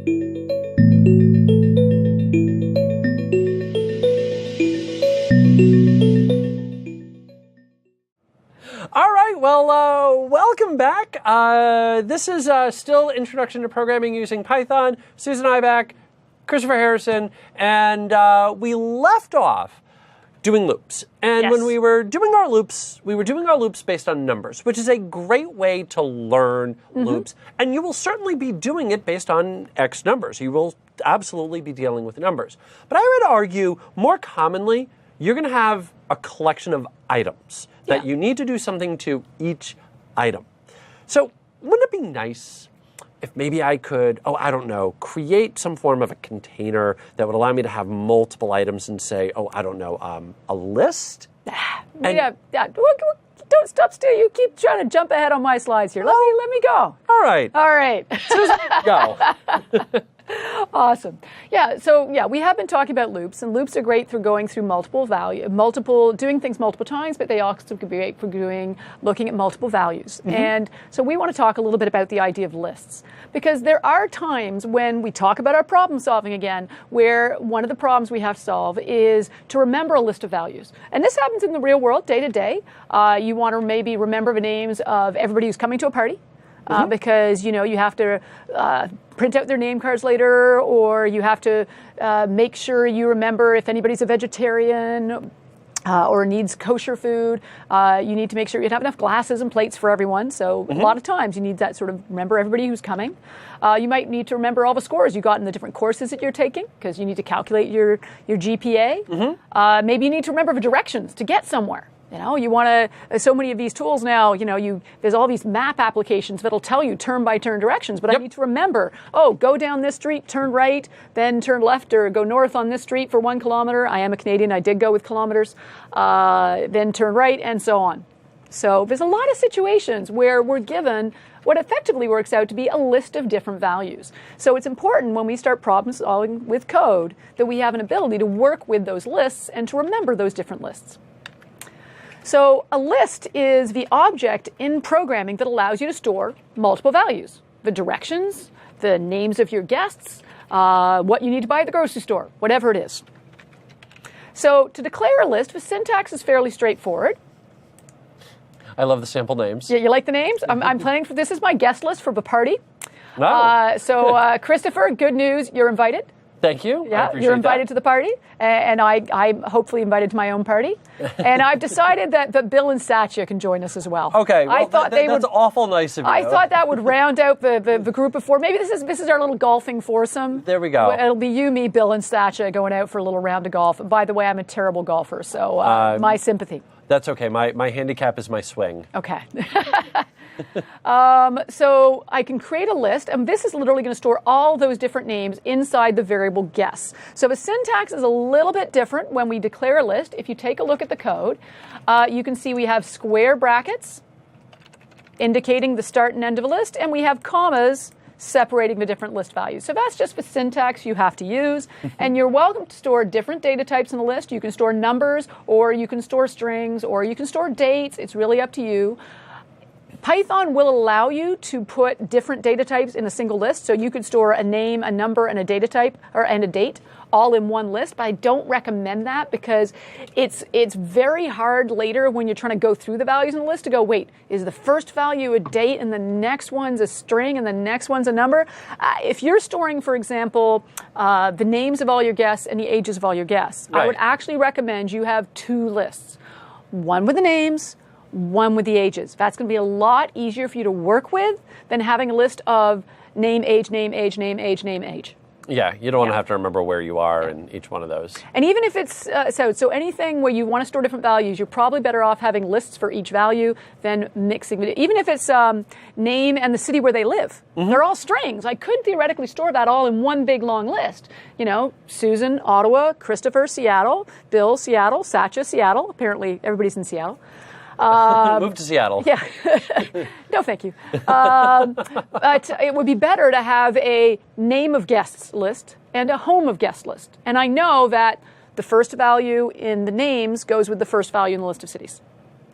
All right, well, welcome back. This is still Introduction to Programming Using Python. Susan Ibach, Christopher Harrison, and we left off doing loops. And Yes. when we were doing our loops, based on numbers, which is a great way to learn loops. And you will certainly be doing it based on X numbers. You will absolutely be dealing with numbers. But I would argue more commonly, you're going to have a collection of items that you need to do something to each item. So wouldn't it be nice if maybe I could, create some form of a container that would allow me to have multiple items and say, a list? Don't stop still. You keep trying to jump ahead on my slides here. Let me go. All right. All right. Susan, go. Awesome. Yeah, so we have been talking about loops, and loops are great for going through doing things multiple times, but they also could be great for looking at multiple values. And so we want to talk a little bit about the idea of lists, because there are times when we talk about our problem solving again, where one of the problems we have to solve is to remember a list of values. And this happens in the real world, day to day. You want to maybe remember the names of everybody who's coming to a party. Because, you have to print out their name cards later, or you have to make sure you remember if anybody's a vegetarian or needs kosher food. You need to make sure you have enough glasses and plates for everyone. So a lot of times you need that sort of remember everybody who's coming. You might need to remember all the scores you got in the different courses that you're taking, because you need to calculate your GPA. Maybe you need to remember the directions to get somewhere. You want to, so many of these tools now, there's all these map applications that'll tell you turn-by-turn directions, but I need to remember, go down this street, turn right, then turn left, or go north on this street for 1 kilometer. I am a Canadian, I did go with kilometers. Then turn right, and so on. So there's a lot of situations where we're given what effectively works out to be a list of different values. So it's important when we start problem solving with code that we have an ability to work with those lists and to remember those different lists. So a list is the object in programming that allows you to store multiple values. The directions, the names of your guests, what you need to buy at the grocery store, whatever it is. So to declare a list, the syntax is fairly straightforward. I love the sample names. Yeah, you like the names? I'm planning for, this is my guest list for the party. No. So Christopher, good news, you're invited. Thank you. Yeah, you're invited to the party, and I'm hopefully invited to my own party. And I've decided that Bill and Satya can join us as well. Okay, well, that's awful nice of you. I thought that would round out the group of four. Maybe this is our little golfing foursome. There we go. It'll be you, me, Bill, and Satya going out for a little round of golf. By the way, I'm a terrible golfer, so my sympathy. That's okay. My handicap is my swing. Okay. So I can create a list, and this is literally going to store all those different names inside the variable guess. So the syntax is a little bit different when we declare a list. If you take a look at the code, you can see we have square brackets indicating the start and end of a list, and we have commas separating the different list values. So that's just the syntax you have to use, and you're welcome to store different data types in the list. You can store numbers, or you can store strings, or you can store dates. It's really up to you. Python will allow you to put different data types in a single list. So you could store a name, a number, and a data type, and a date all in one list. But I don't recommend that because it's very hard later when you're trying to go through the values in the list to go, wait, is the first value a date and the next one's a string and the next one's a number? If you're storing, for example, the names of all your guests and the ages of all your guests, right, I would actually recommend you have two lists. One with the names, one with the ages. That's going to be a lot easier for you to work with than having a list of name, age, name, age, name, age, name, age. Yeah, you don't want to have to remember where you are in each one of those. And even if it's, so anything where you want to store different values, you're probably better off having lists for each value than mixing it. Even if it's name and the city where they live. Mm-hmm. They're all strings. I could theoretically store that all in one big long list. You know, Susan, Ottawa, Christopher, Seattle, Bill, Seattle, Satya, Seattle. Apparently everybody's in Seattle. Move to Seattle. Yeah. No, thank you. But it would be better to have a name of guests list and a home of guest list. And I know that the first value in the names goes with the first value in the list of cities.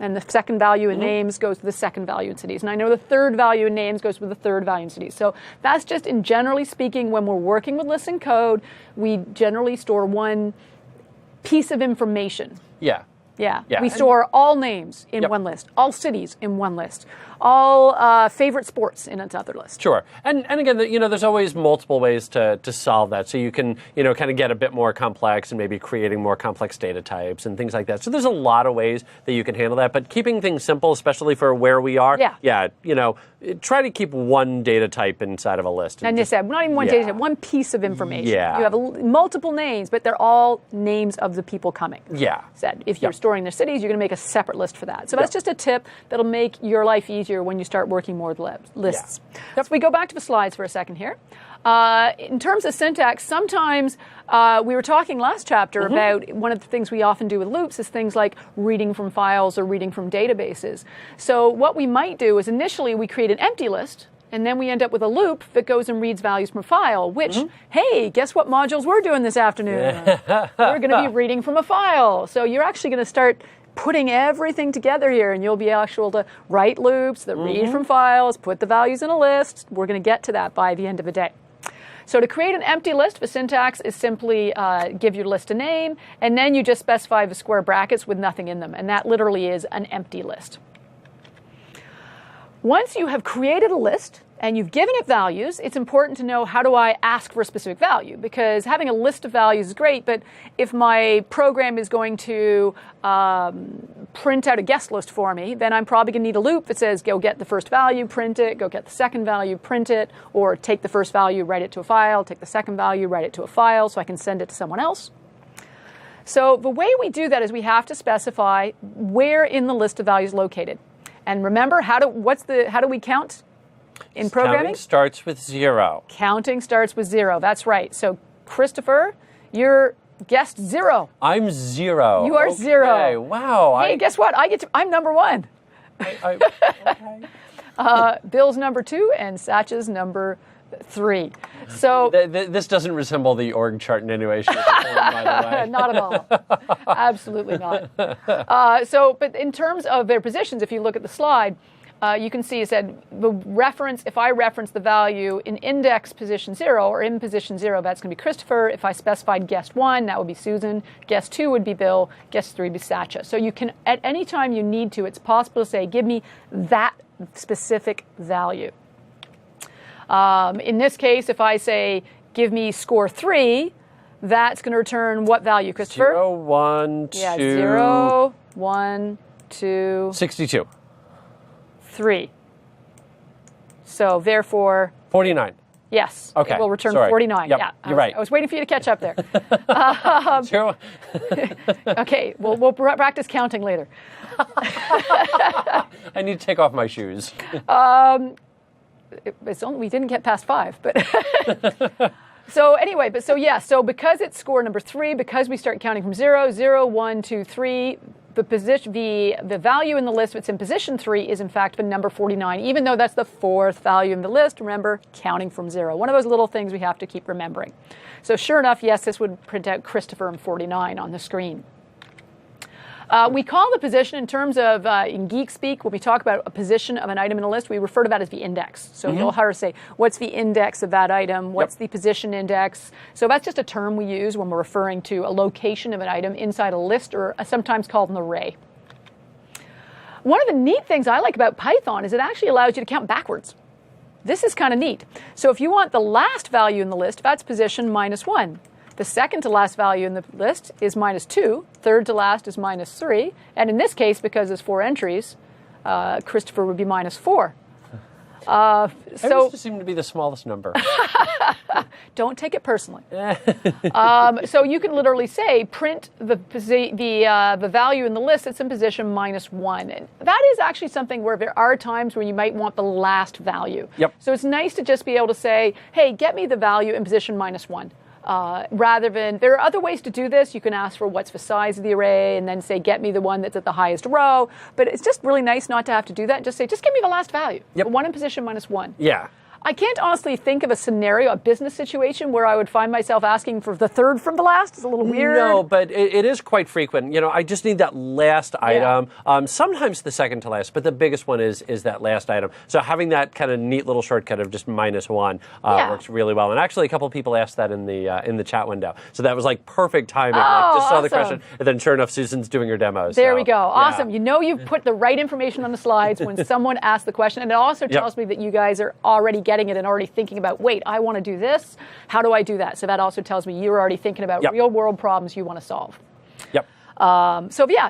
And the second value in names goes to the second value in cities. And I know the third value in names goes with the third value in cities. So that's just in generally speaking, when we're working with lists and code, we generally store one piece of information. Yeah. Yeah. Yeah. We store all names in one list, all cities in one list, all favorite sports in another list. Sure. And again, there's always multiple ways to solve that. So you can, kind of get a bit more complex and maybe creating more complex data types and things like that. So there's a lot of ways that you can handle that. But keeping things simple, especially for where we are, try to keep one data type inside of a list. And you said, not even one data type, one piece of information. Yeah. You have multiple names, but they're all names of the people coming. Yeah. Said, if you're storing their cities, you're going to make a separate list for that. So that's just a tip that'll make your life easier when you start working more with lists. Yeah. So we go back to the slides for a second here. In terms of syntax, sometimes we were talking last chapter about one of the things we often do with loops is things like reading from files or reading from databases. So what we might do is initially we create an empty list, and then we end up with a loop that goes and reads values from a file, which, hey, guess what modules we're doing this afternoon? We're going to be reading from a file. So you're actually going to start putting everything together here, and you'll be able to write loops that read from files, put the values in a list. We're going to get to that by the end of the day. So to create an empty list, the syntax is simply give your list a name, and then you just specify the square brackets with nothing in them, and that literally is an empty list. Once you have created a list and you've given it values, it's important to know, how do I ask for a specific value? Because having a list of values is great, but if my program is going to print out a guest list for me, then I'm probably going to need a loop that says, go get the first value, print it, go get the second value, print it, or take the first value, write it to a file, take the second value, write it to a file so I can send it to someone else. So the way we do that is we have to specify where in the list of values located. And remember, how do we count in programming? Counting starts with 0. Counting starts with 0. That's right. So, Christopher, you're guest 0. I'm 0. You are 0. Wow. Hey, guess what? I'm number 1. Okay. Bill's number 2 and Satch's number 3. So this doesn't resemble the org chart in any way, shape, or form, by the way. Not at all. Absolutely not. But in terms of their positions, if you look at the slide, you can see it said the reference, if I reference the value in index position 0 or in position 0, that's going to be Christopher. If I specified guest 1, that would be Susan. Guest 2 would be Bill. Guest 3 would be Satcha. So you can, at any time you need to, it's possible to say, give me that specific value. In this case, if I say, give me score 3, that's going to return what value, Christopher? 0, 1, 2. Yeah, 0, 1, 2. 62. 3. So therefore... 49. Yes. Okay. It will return Sorry. 49. Yep. Yeah. You're right. I was waiting for you to catch up there. 0. Okay. We'll practice counting later. I need to take off my shoes. We didn't get past 5, but... So anyway, so because it's score number 3, because we start counting from 0, 0, 1, 2, 3, the value in the list that's in position 3 is in fact the number 49, even though that's the 4th value in the list. Remember, counting from 0. One of those little things we have to keep remembering. So sure enough, yes, this would print out Christopher and 49 on the screen. We call the position in terms of, in geek speak, when we talk about a position of an item in a list, we refer to that as the index. So you'll hear us say, what's the index of that item? What's the position index? So that's just a term we use when we're referring to a location of an item inside a list, or sometimes called an array. One of the neat things I like about Python is it actually allows you to count backwards. This is kind of neat. So if you want the last value in the list, that's position -1. The second to last value in the list is -2. Third to last is -3. And in this case, because there's 4 entries, Christopher would be -4. I just seem to be the smallest number. Don't take it personally. So you can literally say, print the value in the list that's in position -1. And that is actually something where there are times where you might want the last value. Yep. So it's nice to just be able to say, hey, get me the value in position -1. Rather than, there are other ways to do this. You can ask for what's the size of the array and then say, get me the one that's at the highest row. But it's just really nice not to have to do that. Just say, just give me the last value. Yep. The one in position -1. Yeah. I can't honestly think of a scenario, a business situation, where I would find myself asking for the third from the last. It's a little weird. No, but it is quite frequent. I just need that last item. Sometimes the second to last, but the biggest one is that last item. So having that kind of neat little shortcut of just -1 works really well. And actually, a couple of people asked that in the chat window. So that was like perfect timing. Just saw the question, and then sure enough, Susan's doing her demos. There we go. Awesome. You've put the right information on the slides when someone asked the question. And it also tells me that you guys are already getting it and already thinking about, wait, I want to do this. How do I do that? So that also tells me you're already thinking about real world problems you want to solve. Yep.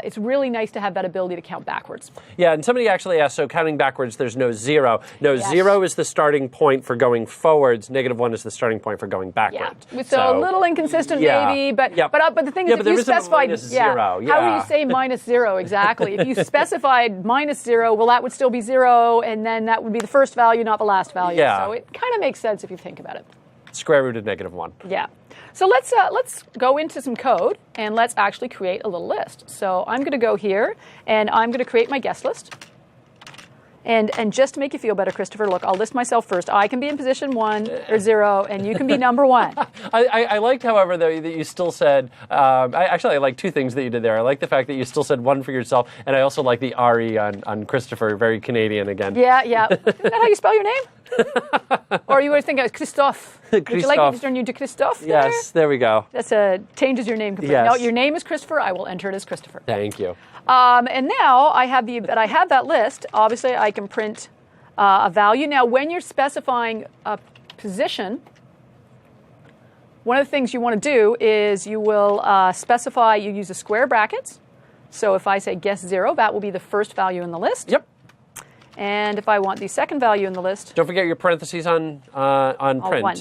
It's really nice to have that ability to count backwards. Yeah, and somebody actually asked, so counting backwards, there's no 0. No, 0 is the starting point for going forwards. -1 is the starting point for going backwards. Yeah. So a little inconsistent maybe, but the thing is, if you specified how do you say -0 exactly? If you specified -0, well, that would still be 0, and then that would be the first value, not the last value. Yeah. So it kind of makes sense if you think about it. Square root of -1. Yeah. So let's go into some code and let's actually create a little list. So I'm going to go here and I'm going to create my guest list. And just to make you feel better, Christopher, look, I'll list myself first. I can be in position 1 or 0, and you can be number 1. I liked, however, though, that you still said, I like two things that you did there. I like the fact that you still said 1 for yourself, and I also like the RE on Christopher, very Canadian again. Yeah. Isn't that how you spell your name? Or you would think it was Christophe. Would you like me to turn you to Christophe? Yes, there we go. That's changes your name completely. Yes. No, your name is Christopher. I will enter it as Christopher. Thank you. And now I have that list. Obviously, I can print a value. Now, when you're specifying a position, one of the things you want to do is you will specify. You use the square brackets. So if I say guess 0, that will be the first value in the list. Yep. And if I want the second value in the list, don't forget your parentheses on print. 1.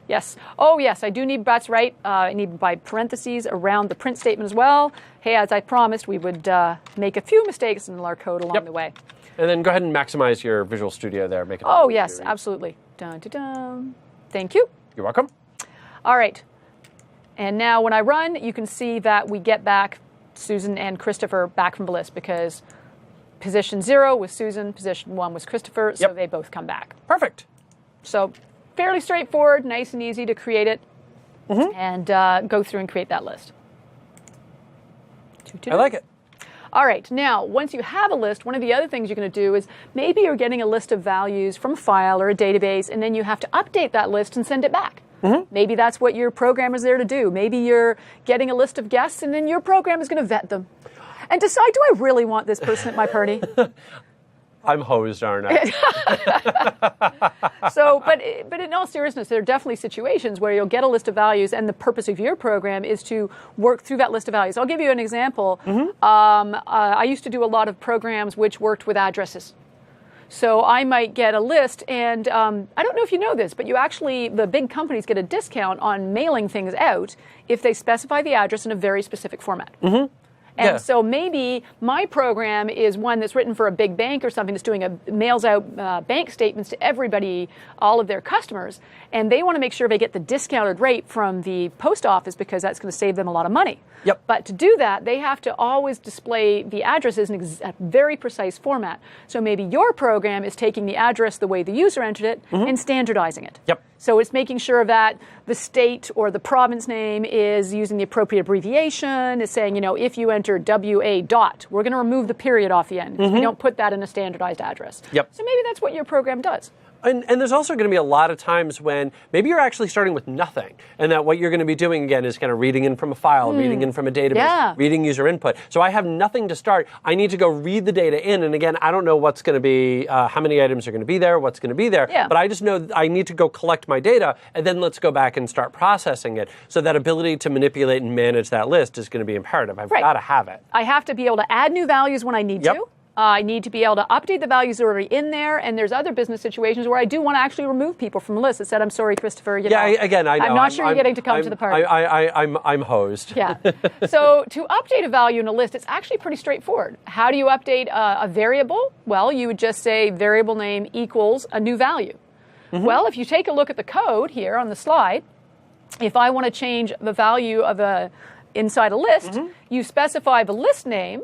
Yes. Oh, yes, I do need, that's right. I need by parentheses around the print statement as well. Hey, as I promised, we would make a few mistakes in our code along the way. And then go ahead and maximize your Visual Studio there. Make it. Oh, yes, absolutely. Dun, dun, dun. Thank you. You're welcome. All right. And now when I run, you can see that we get back Susan and Christopher back from the list because position 0 was Susan, position 1 was Christopher, so they both come back. Perfect. So fairly straightforward, nice and easy to create it and go through and create that list. I like it. All right, now, once you have a list, one of the other things you're going to do is maybe you're getting a list of values from a file or a database, and then you have to update that list and send it back. Maybe that's what your program is there to do. Maybe you're getting a list of guests, and then your program is going to vet them and decide, do I really want this person at my party? I'm hosed, aren't I? But in all seriousness, there are definitely situations where you'll get a list of values, and the purpose of your program is to work through that list of values. I'll give you an example. I used to do a lot of programs which worked with addresses. So I might get a list, and I don't know if you know this, but the big companies get a discount on mailing things out if they specify the address in a very specific format. And so maybe my program is one that's written for a big bank or something that's mails out bank statements to everybody, all of their customers, and they want to make sure they get the discounted rate from the post office because that's going to save them a lot of money. But to do that, they have to always display the addresses in a very precise format. So maybe your program is taking the address the way the user entered it and standardizing it. So it's making sure that the state or the province name is using the appropriate abbreviation, is saying, if you enter WA dot, we're going to remove the period off the end. We don't put that in a standardized address. So maybe that's what your program does. And there's also going to be a lot of times when maybe you're actually starting with nothing, and that what you're going to be doing, again, is kind of reading in from a file, reading in from a database, reading user input. So I have nothing to start. I need to go read the data in, and again, I don't know what's going to be, how many items are going to be there, what's going to be there, but I just know I need to go collect my data, and then let's go back and start processing it. So that ability to manipulate and manage that list is going to be imperative. I've got to have it. I have to be able to add new values when I need to. I need to be able to update the values that are already in there, and there's other business situations where I do want to actually remove people from the list that said, I'm sorry, Christopher. I know. I'm not sure you're getting to come to the party. I'm hosed. So to update a value in a list, it's actually pretty straightforward. How do you update a variable? Well, you would just say variable name equals a new value. Well, if you take a look at the code here on the slide, if I want to change the value of inside a list, you specify the list name,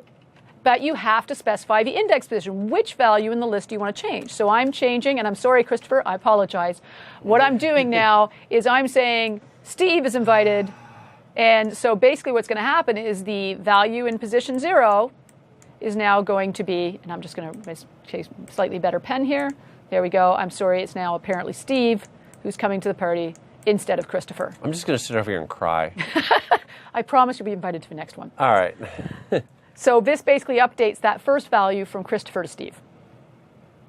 but you have to specify the index position. Which value in the list do you want to change? So I'm changing, and I'm sorry, Christopher, I apologize. What I'm doing now is I'm saying Steve is invited, and so basically what's going to happen is the value in position 0 is now going to be, and I'm just going to take a slightly better pen here. There we go. I'm sorry, it's now apparently Steve who's coming to the party instead of Christopher. I'm just going to sit over here and cry. I promise you'll be invited to the next one. All right. So this basically updates that first value from Christopher to Steve.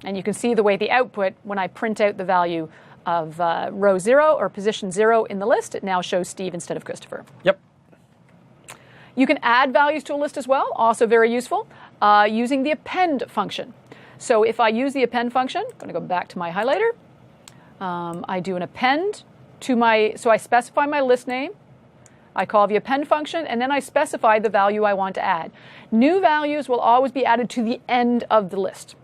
And you can see the way the output, when I print out the value of row 0 or position 0 in the list, it now shows Steve instead of Christopher. Yep. You can add values to a list as well, also very useful, using the append function. So if I use the append function, I'm going to go back to my highlighter. I do an append to so I specify my list name. I call the append function, and then I specify the value I want to add. New values will always be added to the end of the list.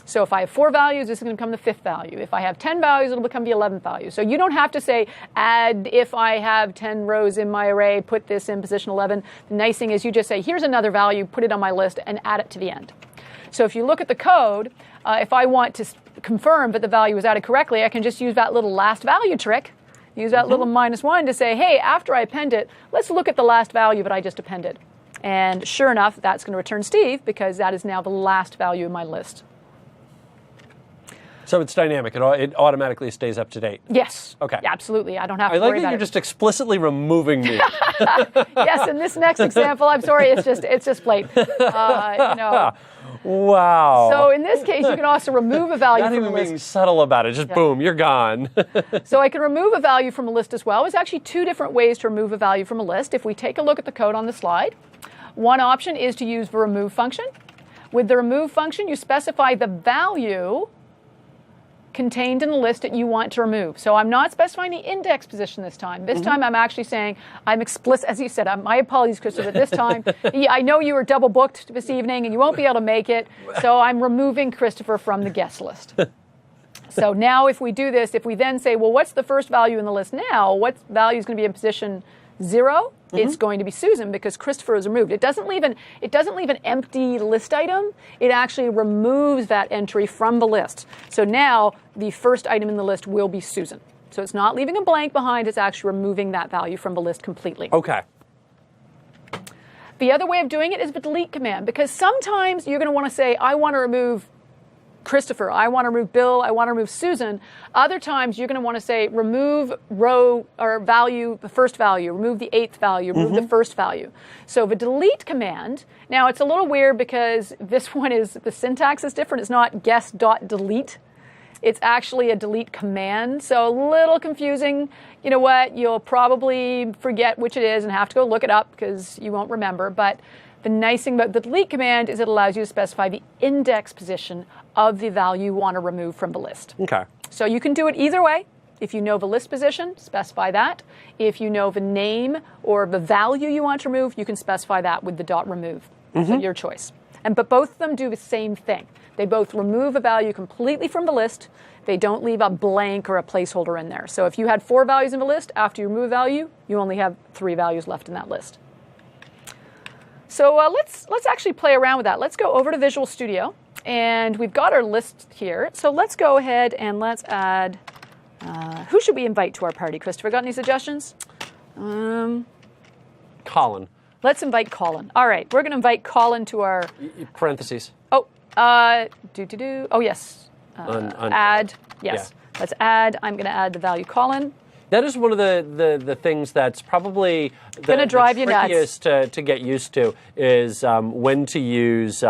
So if I have 4 values, this is going to become the 5th value. If I have 10 values, it'll become the 11th value. So you don't have to say, add if I have 10 rows in my array, put this in position 11. The nice thing is you just say, here's another value, put it on my list, and add it to the end. So if you look at the code, if I want to confirm that the value was added correctly, I can just use that little last value trick. Use that little -1 to say, hey, after I append it, let's look at the last value that I just appended. And sure enough, that's going to return Steve because that is now the last value in my list. So it's dynamic. It automatically stays up to date. Yes. Okay. Yeah, absolutely. I don't have to I like worry that about you're it. just explicitly removing me. Yes, in this next example, I'm sorry, it's just plain. Wow. So in this case, you can also remove a value Not from a even list. being subtle about it. Just boom, you're gone. So I can remove a value from a list as well. There's actually 2 different ways to remove a value from a list. If we take a look at the code on the slide, one option is to use the remove function. With the remove function, you specify the value contained in the list that you want to remove. So I'm not specifying the index position this time. This time I'm actually saying I'm explicit, as you said, my apologies, Christopher, this time. I know you were double booked this evening and you won't be able to make it, so I'm removing Christopher from the guest list. So now if we do this, if we then say, well, what's the first value in the list now? What value is going to be in position 0? It's going to be Susan because Christopher is removed. It doesn't leave an empty list item. It actually removes that entry from the list. So now the first item in the list will be Susan. So it's not leaving a blank behind. It's actually removing that value from the list completely. Okay. The other way of doing it is the delete command because sometimes you're going to want to say, I want to remove Christopher, I want to remove Bill, I want to remove Susan. Other times you're going to want to say remove row or value, the first value, remove the 8th value, remove the first value. So the delete command, now it's a little weird because this one is, the syntax is different. It's not guest.delete. It's actually a delete command. So a little confusing. You know what? You'll probably forget which it is and have to go look it up because you won't remember. But the nice thing about the delete command is it allows you to specify the index position of the value you want to remove from the list. Okay. So you can do it either way. If you know the list position, specify that. If you know the name or the value you want to remove, you can specify that with the .remove. So your choice. But both of them do the same thing. They both remove a value completely from the list. They don't leave a blank or a placeholder in there. So if you had 4 values in the list, after you remove a value, you only have 3 values left in that list. So let's actually play around with that. Let's go over to Visual Studio, and we've got our list here. So let's go ahead and let's add, who should we invite to our party? Christopher, got any suggestions? Colin. Let's invite Colin. All right, we're going to invite Colin to our... Parentheses. Oh, Oh, yes. Add. Yes. Yeah. Let's add. I'm going to add the value Colin. That is one of the things that's probably the drive you trickiest to get used to is when to use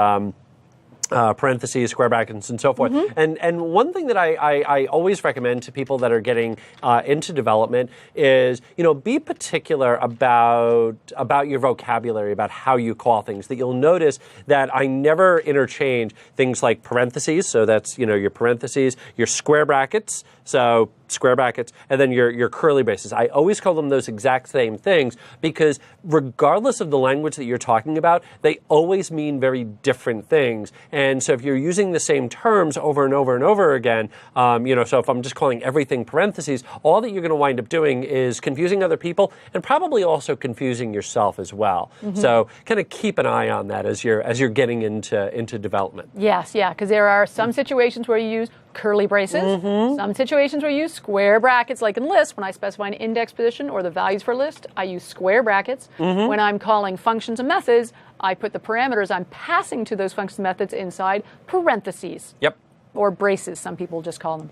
parentheses, square brackets, and so forth. And one thing that I always recommend to people that are getting into development is, be particular about your vocabulary, about how you call things. That you'll notice that I never interchange things like parentheses, so that's your parentheses, your square brackets, so square brackets, and then your curly braces. I always call them those exact same things because regardless of the language that you're talking about, they always mean very different things. And so if you're using the same terms over and over and over again, so if I'm just calling everything parentheses, all that you're going to wind up doing is confusing other people and probably also confusing yourself as well. So kind of keep an eye on that as you're getting into development. Yes, yeah, because there are some situations where you use curly braces, some situations where you use square brackets, like in lists. When I specify an index position or the values for a list, I use square brackets. When I'm calling functions and methods, I put the parameters I'm passing to those functions and methods inside parentheses. Yep. Or braces, some people just call them.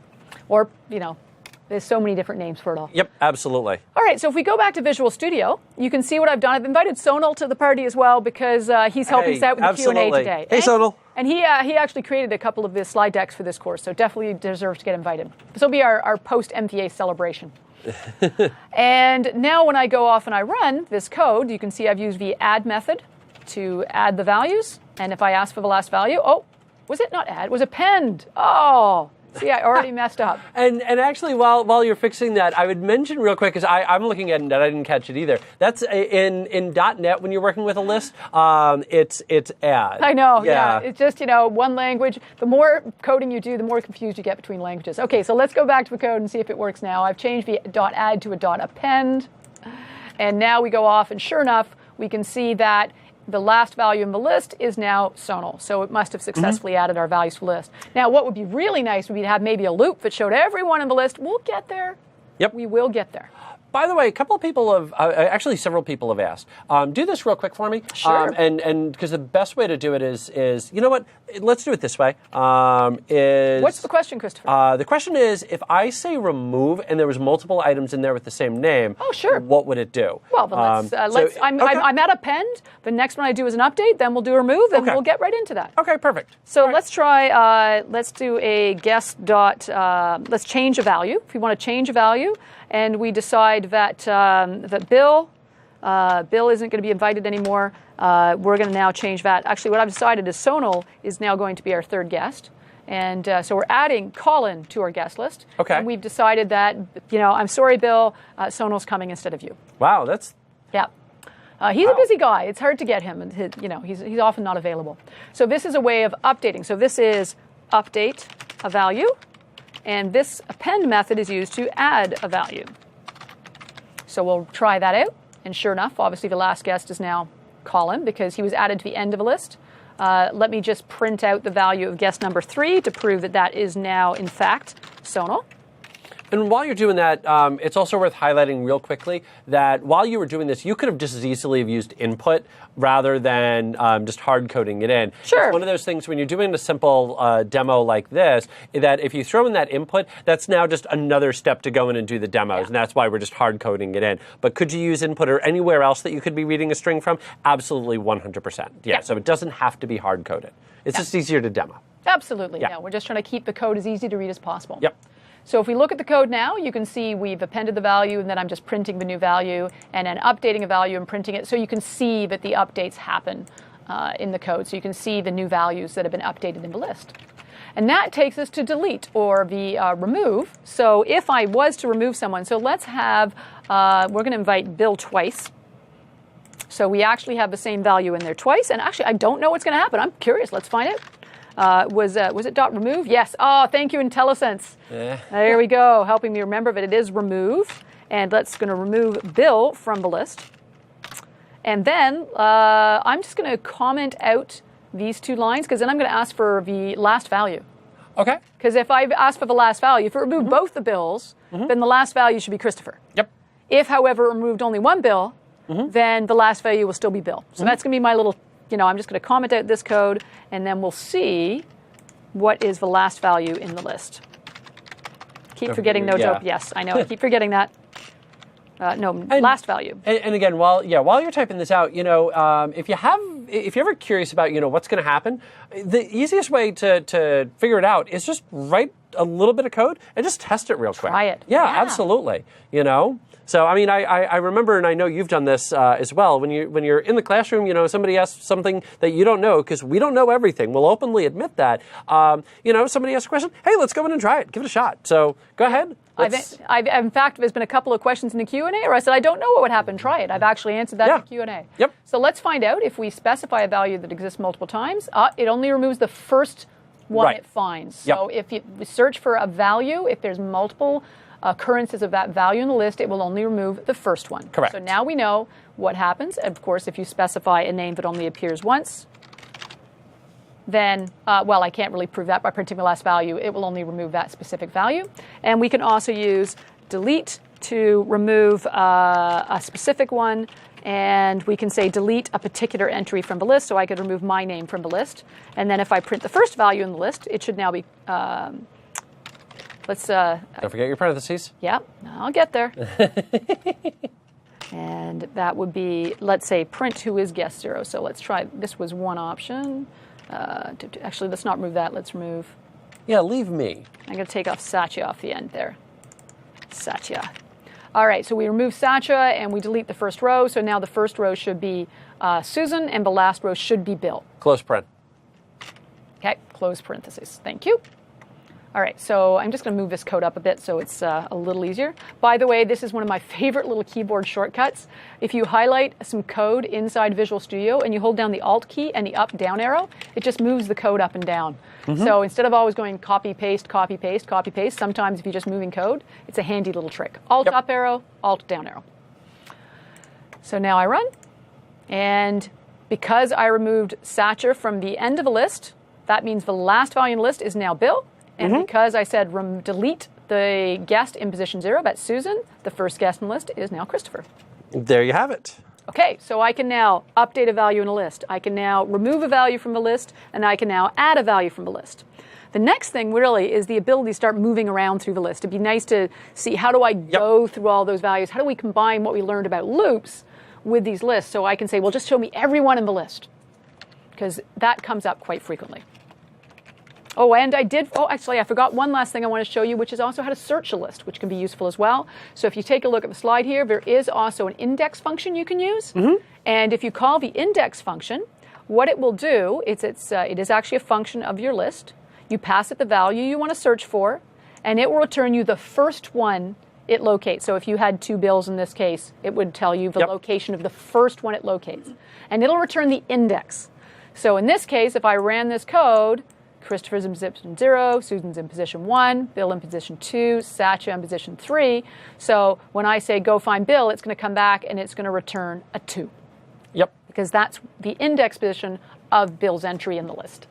Or, there's so many different names for it all. Yep, absolutely. All right, so if we go back to Visual Studio, you can see what I've done. I've invited Sonal to the party as well because he's helping us out with the Q&A today. Hey, Sonal. And he actually created a couple of the slide decks for this course, so definitely deserves to get invited. This will be our post-MPA celebration. And now when I go off and I run this code, you can see I've used the add method to add the values. And if I ask for the last value, was it not add? It was append. Oh, see, I already messed up. And actually, while you're fixing that, I would mention real quick, because I'm looking at it and I didn't catch it either. That's in .NET when you're working with a list, it's add. I know, yeah. It's just, one language. The more coding you do, the more confused you get between languages. Okay, so let's go back to the code and see if it works now. I've changed the .add to a .append. And now we go off, and sure enough, we can see that the last value in the list is now Sonal. So it must have successfully added our values to the list. Now, what would be really nice would be to have maybe a loop that showed everyone in the list. We'll get there. Yep. We will get there. By the way, a couple of people have, actually several people have asked, do this real quick for me. Sure. And because the best way to do it is, you know what, let's do it this way. What's the question, Christopher? The question is, if I say remove and there was multiple items in there with the same name, sure. What would it do? Well, then I'm at append. The next one I do is an update. Then we'll do remove, and we'll get right into that. Okay, perfect. So let's try, let's do a guest dot, let's change a value. If we want to change a value, and we decide that Bill isn't going to be invited anymore, we're going to now change that. Actually, what I've decided is Sonal is now going to be our third guest. And so we're adding Colin to our guest list. Okay. And we've decided that, I'm sorry, Bill, Sonal's coming instead of you. Wow, that's... Yeah. He's a busy guy. It's hard to get him. And he's often not available. So this is a way of updating. So this is update a value. And this append method is used to add a value. So we'll try that out. And sure enough, obviously the last guest is now Colin because he was added to the end of a list. Let me just print out the value of guest number 3 to prove that that is now, in fact, Sonal. And while you're doing that, it's also worth highlighting real quickly that while you were doing this, you could have just as easily have used input rather than just hard coding it in. Sure. It's one of those things when you're doing a simple demo like this, that if you throw in that input, that's now just another step to go in and do the demos. Yeah. And that's why we're just hard coding it in. But could you use input or anywhere else that you could be reading a string from? Absolutely 100%. Yeah. So it doesn't have to be hard coded. It's just easier to demo. Absolutely. Yeah. We're just trying to keep the code as easy to read as possible. Yep. So if we look at the code now, you can see we've appended the value, and then I'm just printing the new value, and then updating a value and printing it. So you can see that the updates happen in the code. So you can see the new values that have been updated in the list. And that takes us to delete, or the remove. So if I was to remove someone, so let's have, we're going to invite Bill twice. So we actually have the same value in there twice. And actually, I don't know what's going to happen. I'm curious. Let's find out. Was it .remove? Yes. Oh, thank you, IntelliSense. Yeah. There we go, helping me remember that it is remove. And let's going to remove Bill from the list. And then I'm just going to comment out these 2 lines, because then I'm going to ask for the last value. Okay. Because if I ask for the last value, if it removed both the Bills, then the last value should be Christopher. Yep. If, however, it removed only one Bill, then the last value will still be Bill. So that's going to be my little... I'm just going to comment out this code, and then we'll see what is the last value in the list. Keep forgetting no dope. Yes, I know. I keep forgetting that. Last value. And again, while you're typing this out, if you're ever curious about, what's going to happen, the easiest way to figure it out is just write a little bit of code and just test it real quick. Try it. Yeah, absolutely. So, I mean, I remember, and I know you've done this as well, when you're in the classroom, you know, somebody asks something that you don't know, because we don't know everything. We'll openly admit that. You know, somebody asks a question, hey, let's go in and try it. Give it a shot. So go ahead. In fact, there's been a couple of questions in the Q&A where I said, I don't know what would happen. Try it. I've actually answered that in the Q&A. Yep. So let's find out if we specify a value that exists multiple times. It only removes the first one it finds. So if you search for a value, if there's multiple occurrences of that value in the list, it will only remove the first one. Correct. So now we know what happens. And of course, if you specify a name that only appears once, then, well, I can't really prove that by printing the last value. It will only remove that specific value. And we can also use delete to remove a specific one. And we can say delete a particular entry from the list. So I could remove my name from the list. And then if I print the first value in the list, it should now be, don't forget your parentheses. Yeah, I'll get there. And that would be, let's say, print who is guest 0. So let's try, this was one option. Actually, let's not remove that. Let's remove. Yeah, leave me. I'm going to take off Satya off the end there. Satya. All right, so we remove Satya and we delete the first row. So now the first row should be Susan and the last row should be Bill. Close print. Okay, close parentheses. Thank you. All right, so I'm just going to move this code up a bit so it's a little easier. By the way, this is one of my favorite little keyboard shortcuts. If you highlight some code inside Visual Studio and you hold down the Alt key and the up-down arrow, it just moves the code up and down. So instead of always going copy, paste, copy, paste, copy, paste, sometimes if you're just moving code, it's a handy little trick. Alt up arrow, Alt down arrow. So now I run, and because I removed Satya from the end of a list, that means the last value in the list is now Bill. And because I said delete the guest in position 0, that's Susan, the first guest in the list is now Christopher. There you have it. Okay, so I can now update a value in a list. I can now remove a value from the list, and I can now add a value from the list. The next thing really is the ability to start moving around through the list. It'd be nice to see, how do I go through all those values? How do we combine what we learned about loops with these lists? So I can say, well, just show me everyone in the list, because that comes up quite frequently. Oh, and actually, I forgot one last thing I want to show you, which is also how to search a list, which can be useful as well. So if you take a look at the slide here, there is also an index function you can use. And if you call the index function, what it will do is it is actually a function of your list. You pass it the value you want to search for, and it will return you the first one it locates. So if you had 2 Bills in this case, it would tell you the location of the first one it locates. And it'll return the index. So in this case, if I ran this code, Christopher's in position 0, Susan's in position 1, Bill in position 2, Satya in position 3. So when I say go find Bill, it's going to come back and it's going to return a 2. Yep. Because that's the index position of Bill's entry in the list.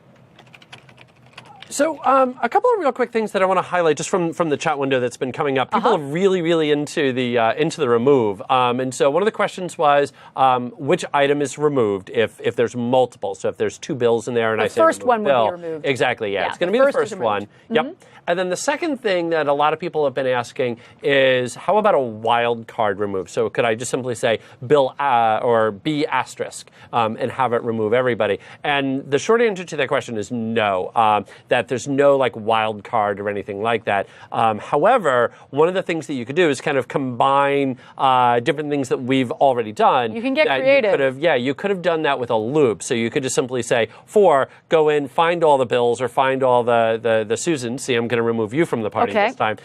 So a couple of real quick things that I want to highlight just from the chat window that's been coming up. People are really into the remove. And so one of the questions was which item is removed if there's multiple. So if there's 2 Bills in there and I say first one Bill, would be removed. Exactly, yeah. It's going to be the first one. Yep. And then the second thing that a lot of people have been asking is, how about a wild card remove? So could I just simply say Bill or B asterisk and have it remove everybody? And the short answer to that question is no, that there's no like wild card or anything like that. However, one of the things that you could do is kind of combine different things that we've already done. You can get creative. You could have done that with a loop. So you could just simply say, go in, find all the Bills or find all the Susans. See, I'm going to remove you from the party this time.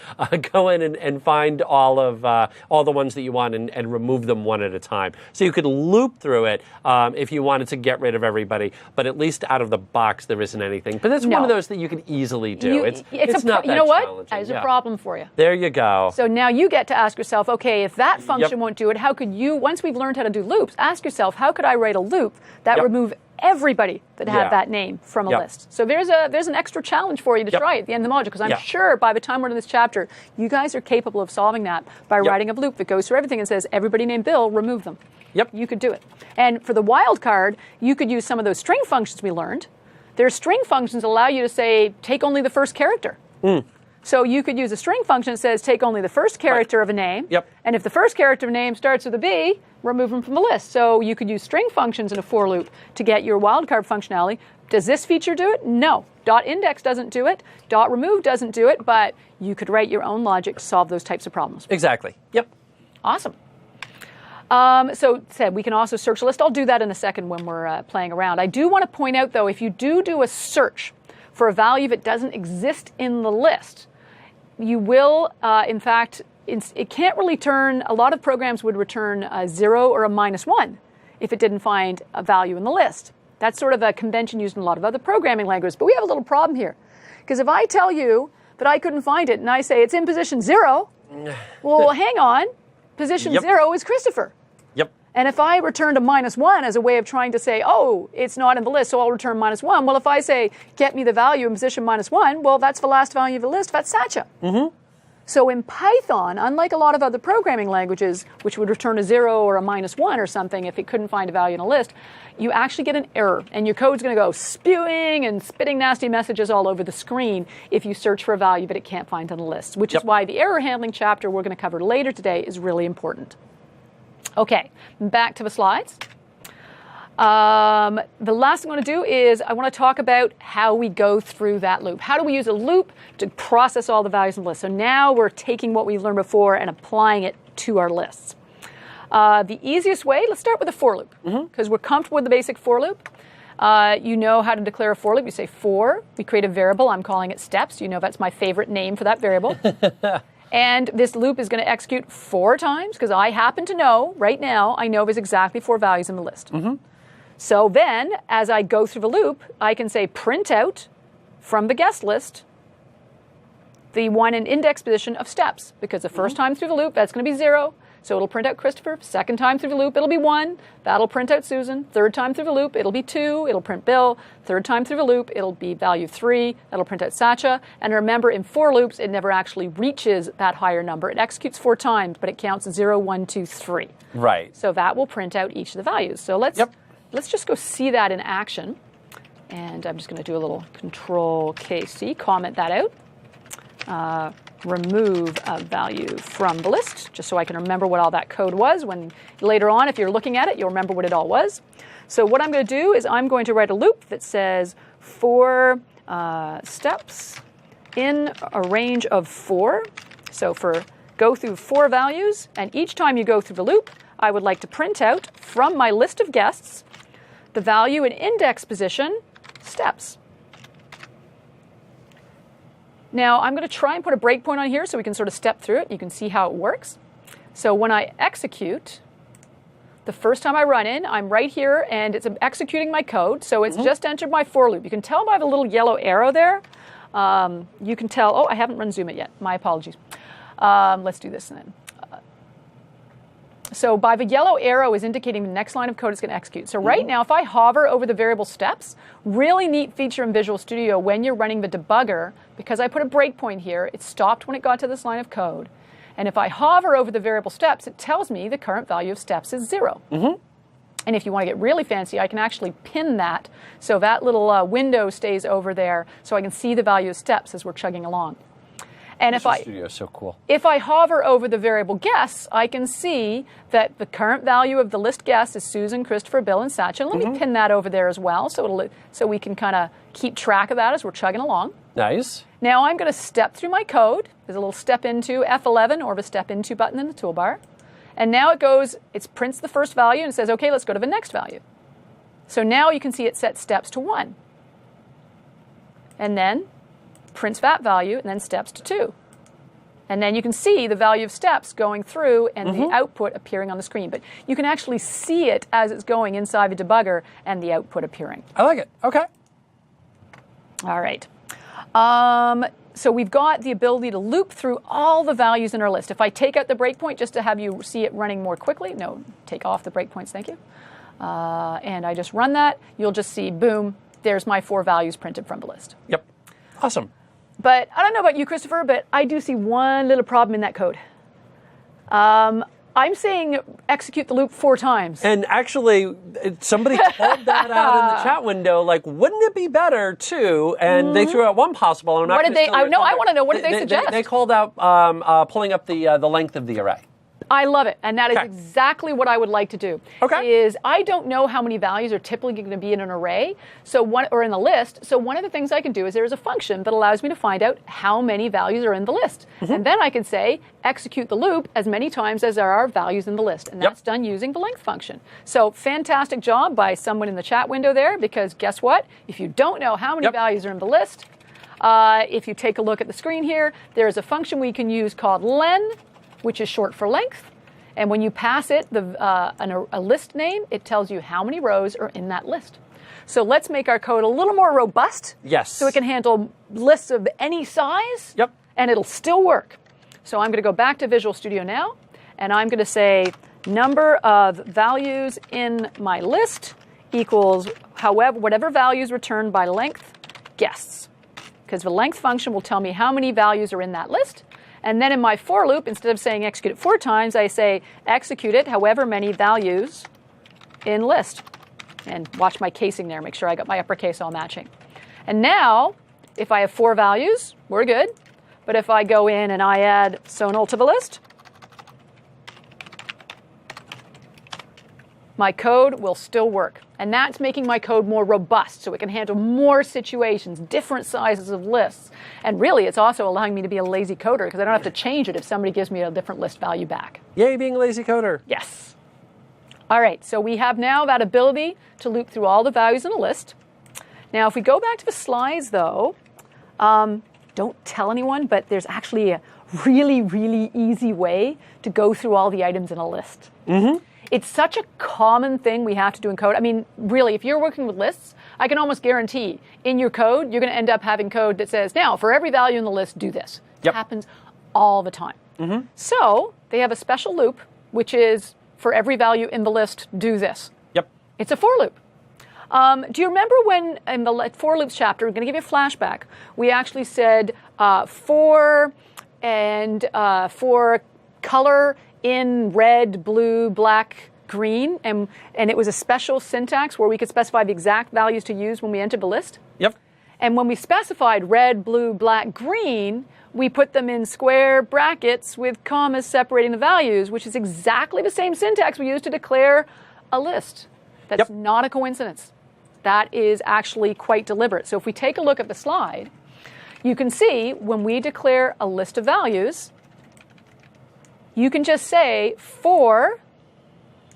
Go in and find all the ones that you want and remove them one at a time. So you could loop through it if you wanted to get rid of everybody, but at least out of the box there isn't anything. But that's one of those that you can easily do. It's not that you know what? challenging. That is a problem for you. There you go. So now you get to ask yourself, okay, if that function won't do it, how could you, once we've learned how to do loops, ask yourself, how could I write a loop that remove everybody that had that name from a list? So there's an extra challenge for you to try at the end of the module, because I'm sure by the time we're in this chapter, you guys are capable of solving that by writing a loop that goes through everything and says, everybody named Bill, remove them. You could do it. And for the wildcard, you could use some of those string functions we learned. There's string functions that allow you to say, take only the first character. So you could use a string function that says, take only the first character of a name. And if the first character of a name starts with a B, remove them from the list. So you could use string functions in a for loop to get your wildcard functionality. Does this feature do it? No. .index doesn't do it. .remove doesn't do it. But you could write your own logic to solve those types of problems. Exactly. Yep. Awesome. So said we can also search a list. I'll do that in a second when we're playing around. I do want to point out, though, if you do a search for a value that doesn't exist in the list, you will, in fact, it can't really return, a lot of programs would return a 0 or a -1 if it didn't find a value in the list. That's sort of a convention used in a lot of other programming languages. But we have a little problem here. Because if I tell you that I couldn't find it and I say it's in position 0, well, hang on. Position 0 is Christopher. Yep. And if I returned a -1 as a way of trying to say, oh, it's not in the list, so I'll return -1. Well, if I say, get me the value in position -1, well, that's the last value of the list. That's Satcha. So in Python, unlike a lot of other programming languages, which would return a 0 or a -1 or something if it couldn't find a value in a list, you actually get an error. And your code's going to go spewing and spitting nasty messages all over the screen if you search for a value that it can't find in the list, which is why the error handling chapter we're going to cover later today is really important. Okay, back to the slides. The last thing I want to do is I want to talk about how we go through that loop. How do we use a loop to process all the values in the list? So now we're taking what we've learned before and applying it to our lists. The easiest way, let's start with a for loop, because we're comfortable with the basic for loop. You know how to declare a for loop. You say for, we create a variable. I'm calling it steps. You know that's my favorite name for that variable. And this loop is going to execute 4 times, because I happen to know, right now, I know there's exactly 4 values in the list. So then, as I go through the loop, I can say print out from the guest list the one in index position of steps, because the first time through the loop, that's going to be 0. So it'll print out Christopher. Second time through the loop, it'll be 1. That'll print out Susan. Third time through the loop, it'll be 2. It'll print Bill. Third time through the loop, it'll be value 3. That'll print out Satcha. And remember, in for loops, it never actually reaches that higher number. It executes 4 times, but it counts 0, 1, 2, 3. Right. So that will print out each of the values. So let's just go see that in action. And I'm just going to do a little Control-KC, comment that out. Remove a value from the list, just so I can remember what all that code was. When later on, if you're looking at it, you'll remember what it all was. So what I'm going to do is I'm going to write a loop that says for steps in a range of 4. So go through 4 values, and each time you go through the loop, I would like to print out from my list of guests the value in index position steps. Now, I'm going to try and put a breakpoint on here so we can sort of step through it. You can see how it works. So when I execute, the first time I run in, I'm right here, and it's executing my code. So it's just entered my for loop. You can tell by the little yellow arrow there. You can tell, oh, I haven't run Zoom it yet. My apologies. Let's do this then. So by the yellow arrow is indicating the next line of code is going to execute. So right now, if I hover over the variable steps, really neat feature in Visual Studio when you're running the debugger, because I put a breakpoint here, it stopped when it got to this line of code. And if I hover over the variable steps, it tells me the current value of steps is 0. And if you want to get really fancy, I can actually pin that so that little window stays over there so I can see the value of steps as we're chugging along. And Visual Studio is so cool. If I hover over the variable guests, I can see that the current value of the list guests is Susan, Christopher, Bill, and Satcha. Let me pin that over there as well so we can kind of keep track of that as we're chugging along. Nice. Now I'm going to step through my code. There's a little step into F11 or the step into button in the toolbar. And now it prints the first value and says, okay, let's go to the next value. So now you can see it set steps to 1. And then prints that value, and then steps to 2. And then you can see the value of steps going through and the output appearing on the screen. But you can actually see it as it's going inside the debugger and the output appearing. I like it. Okay. All right. So we've got the ability to loop through all the values in our list. If I take out the breakpoint just to have you see it running more quickly, no, take off the breakpoints, thank you. And I just run that, you'll just see, boom, there's my 4 values printed from the list. Yep. Awesome. But I don't know about you, Christopher, but I do see one little problem in that code. I'm saying execute the loop 4 times. And actually, somebody called that out in the chat window, like, wouldn't it be better to? And they threw out one possible. And what did they? I want to know. What did they suggest? They called out pulling up the length of the array. I love it, and that is Okay. exactly what I would like to do. Okay. Is I don't know how many values are typically going to be in an array, or in the list. So one of the things I can do is there is a function that allows me to find out how many values are in the list, and then I can say execute the loop as many times as there are values in the list, and that's done using the length function. So fantastic job by someone in the chat window there, because guess what? If you don't know how many values are in the list, if you take a look at the screen here, there is a function we can use called len, which is short for length. And when you pass it a list name, it tells you how many rows are in that list. So let's make our code a little more robust. Yes. So it can handle lists of any size. Yep. And it'll still work. So I'm going to go back to Visual Studio now, and I'm going to say number of values in my list equals whatever values returned by length guests. Because the length function will tell me how many values are in that list. And then in my for loop, instead of saying execute it 4 times, I say execute it however many values in list. And watch my casing there, make sure I got my uppercase all matching. And now, if I have 4 values, we're good. But if I go in and I add Sonal to the list, my code will still work. And that's making my code more robust, so it can handle more situations, different sizes of lists. And really, it's also allowing me to be a lazy coder, because I don't have to change it if somebody gives me a different list value back. Yay, being a lazy coder. Yes. All right, so we have now that ability to loop through all the values in a list. Now, if we go back to the slides, though, don't tell anyone, but there's actually a really, really easy way to go through all the items in a list. It's such a common thing we have to do in code. I mean, really, if you're working with lists, I can almost guarantee in your code, you're going to end up having code that says, now, for every value in the list, do this. It happens all the time. So they have a special loop, which is for every value in the list, do this. Yep. It's a for loop. Do you remember when in the for loops chapter, we're going to give you a flashback, we actually said for color in red, blue, black, green, and it was a special syntax where we could specify the exact values to use when we entered the list? Yep. And when we specified red, blue, black, green, we put them in square brackets with commas separating the values, which is exactly the same syntax we use to declare a list. That's not a coincidence. That is actually quite deliberate. So if we take a look at the slide, you can see when we declare a list of values, you can just say for,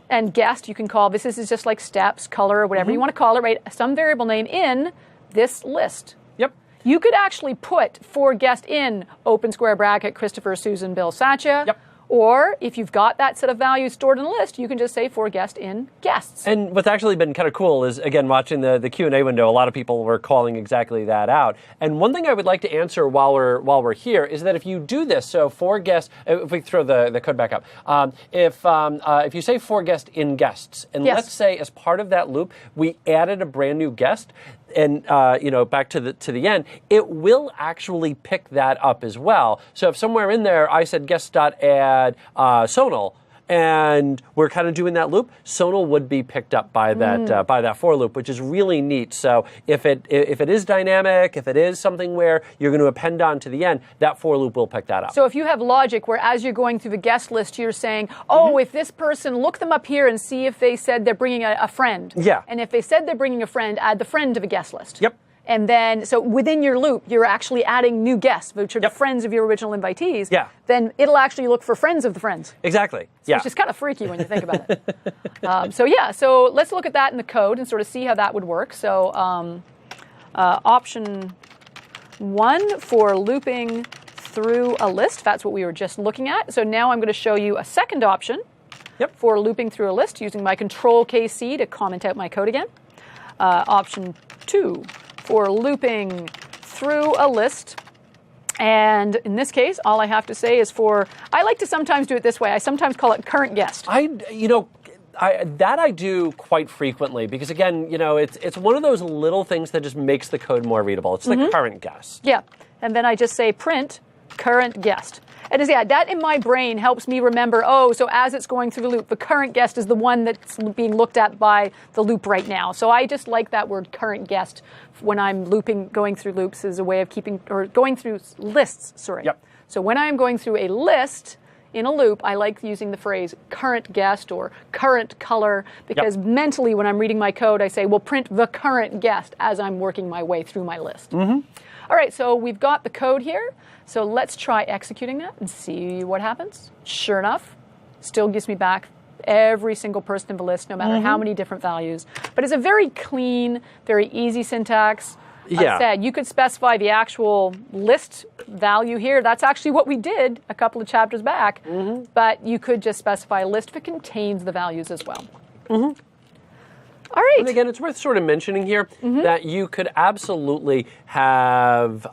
and guest, you can call, this is just like steps, color, or whatever you want to call it, right? Some variable name in this list. Yep. You could actually put for guest in open square bracket, Christopher, Susan, Bill, Satya. Yep. Or if you've got that set of values stored in a list, you can just say for guest in guests. And what's actually been kind of cool is, again, watching the Q&A window, a lot of people were calling exactly that out. And one thing I would like to answer while we're here is that if you do this, so for guest, if we throw the code back up, if you say for guest in guests, and let's say as part of that loop, we added a brand new guest, and back to the end, it will actually pick that up as well. So if somewhere in there I said guest.add Sonal, and we're kind of doing that loop, Sonal would be picked up by that for loop, which is really neat. So if it is dynamic, if it is something where you're going to append on to the end, that for loop will pick that up. So if you have logic where as you're going through the guest list, you're saying, oh, if this person, look them up here and see if they said they're bringing a friend. Yeah. And if they said they're bringing a friend, add the friend to the guest list. Yep. And then, so within your loop, you're actually adding new guests, which are the friends of your original invitees. Yeah. Then it'll actually look for friends of the friends. Exactly. Which is kind of freaky when you think about it. So let's look at that in the code and sort of see how that would work. So option 1 for looping through a list, that's what we were just looking at. So now I'm going to show you a second option for looping through a list using my Control-KC to comment out my code again. Option 2 for looping through a list. And in this case, all I have to say is I like to sometimes do it this way. I sometimes call it current guest. I do quite frequently because, again, it's one of those little things that just makes the code more readable. It's the current guest. Yeah. And then I just say print current guest. And that in my brain helps me remember, so as it's going through the loop, the current guest is the one that's being looked at by the loop right now. So I just like that word current guest when I'm going through loops as a way of going through lists, sorry. Yep. So when I'm going through a list, in a loop, I like using the phrase current guest or current color because mentally when I'm reading my code, I say, well, print the current guest as I'm working my way through my list. All right, so we've got the code here. So let's try executing that and see what happens. Sure enough, still gives me back every single person in the list, no matter how many different values. But it's a very clean, very easy syntax. Like said, you could specify the actual list value here. That's actually what we did a couple of chapters back. But you could just specify a list if it contains the values as well. All right. And again, it's worth sort of mentioning here that you could absolutely have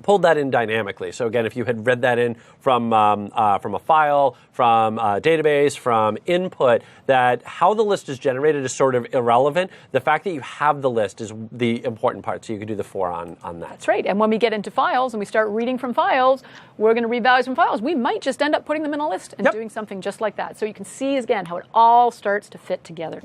pulled that in dynamically. So again, if you had read that in from a file, from a database, from input, that how the list is generated is sort of irrelevant. The fact that you have the list is the important part. So you could do the for on that. That's right. And when we get into files and we start reading from files, we're going to read values from files. We might just end up putting them in a list and doing something just like that. So you can see again how it all starts to fit together.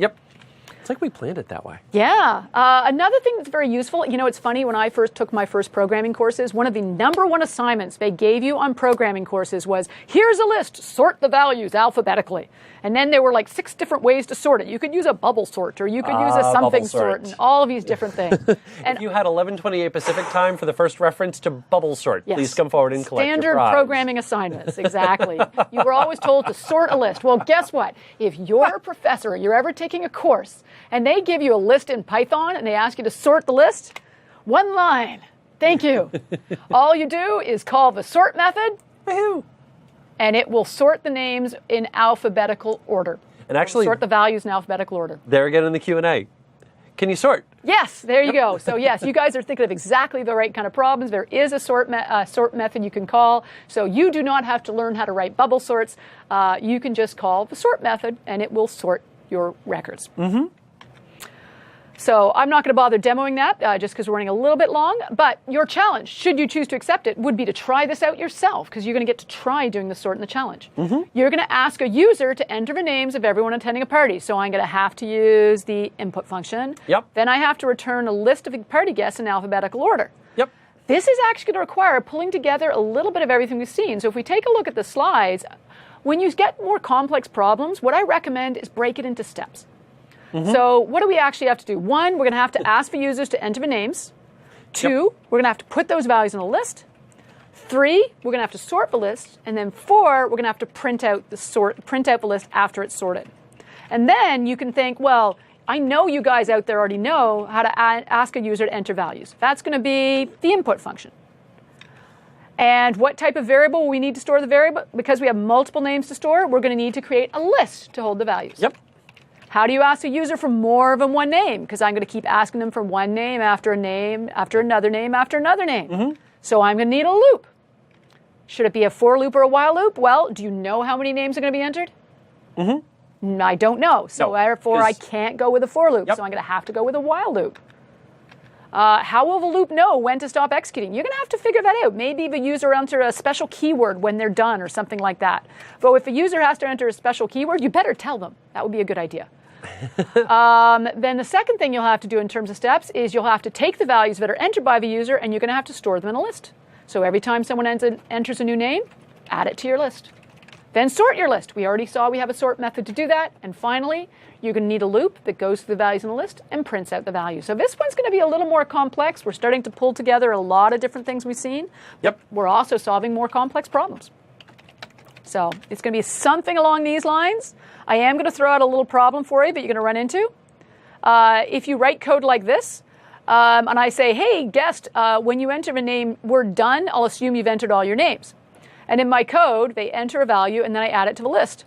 It's like we planned it that way. Yeah. Another thing that's very useful, you know, it's funny, when I first took my first programming courses, one of the #1 assignments they gave you on programming courses was, here's a list, sort the values alphabetically. And then there were like 6 different ways to sort it. You could use a bubble sort, or you could use a something sort, and all of these different things. And if you had 11:28 Pacific time for the first reference to bubble sort, please come forward and collect your prize. Standard programming assignments, exactly. You were always told to sort a list. Well, guess what? If you're a professor, you're ever taking a course, and they give you a list in Python, and they ask you to sort the list, one line, thank you. All you do is call the sort method, and it will sort the names in alphabetical order. And actually, sort the values in alphabetical order. There again in the Q&A. Can you sort? Yes, there you go. So yes, you guys are thinking of exactly the right kind of problems. There is a sort method you can call. So you do not have to learn how to write bubble sorts. You can just call the sort method, and it will sort your records. So I'm not going to bother demoing that just because we're running a little bit long. But your challenge, should you choose to accept it, would be to try this out yourself, because you're going to get to try doing the sort in the challenge. You're going to ask a user to enter the names of everyone attending a party. So I'm going to have to use the input function. Then I have to return a list of the party guests in alphabetical order. This is actually going to require pulling together a little bit of everything we've seen. So if we take a look at the slides, when you get more complex problems, what I recommend is break it into steps. So what do we actually have to do? 1, we're going to have to ask for users to enter the names. 2, we're going to have to put those values in a list. 3, we're going to have to sort the list. And then 4, we're going to have to print out the list after it's sorted. And then you can think, well, I know you guys out there already know how to ask a user to enter values. That's going to be the input function. And what type of variable will we need to store the variable? Because we have multiple names to store, we're going to need to create a list to hold the values. How do you ask a user for more than one name? Because I'm going to keep asking them for one name, after another name, after another name. So I'm going to need a loop. Should it be a for loop or a while loop? Well, do you know how many names are going to be entered? I don't know. So therefore, I can't go with a for loop. So I'm going to have to go with a while loop. How will the loop know when to stop executing? You're going to have to figure that out. Maybe the user enter a special keyword when they're done or something like that. But if a user has to enter a special keyword, you better tell them. That would be a good idea. Then the second thing you'll have to do in terms of steps is you'll have to take the values that are entered by the user, and you're going to have to store them in a list. So every time someone enters a new name, add it to your list. Then sort your list. We already saw we have a sort method to do that. And finally, you're going to need a loop that goes through the values in the list and prints out the values. So this one's going to be a little more complex. We're starting to pull together a lot of different things we've seen. We're also solving more complex problems. So it's going to be something along these lines. I am going to throw out a little problem for you that you're going to run into. If you write code like this, and I say, hey, guest, when you enter a name, we're done, I'll assume you've entered all your names. And in my code, they enter a value, and then I add it to the list.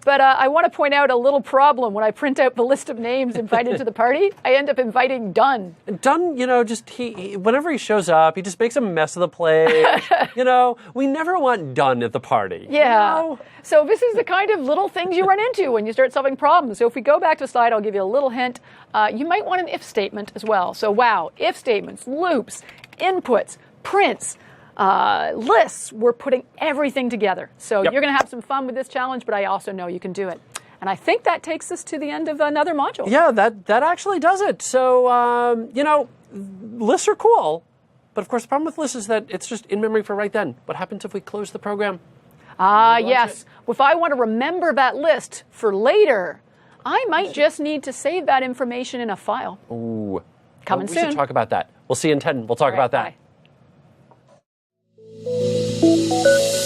But I want to point out a little problem. When I print out the list of names invited to the party, I end up inviting Dunn. Dunn, just whenever he shows up, he just makes a mess of the place. We never want Dunn at the party. So this is the kind of little things you run into when you start solving problems. So if we go back to the slide, I'll give you a little hint. You might want an if statement as well. So wow, if statements, loops, inputs, prints, lists, we're putting everything together. So you're going to have some fun with this challenge, but I also know you can do it. And I think that takes us to the end of another module. Yeah, that actually does it. So, lists are cool. But of course, the problem with lists is that it's just in memory for right then. What happens if we close the program? Ah, yes. If I want to remember that list for later, I might just need to save that information in a file. Ooh. Coming soon. We should talk about that. We'll see you in 10. We'll talk about that. Bye.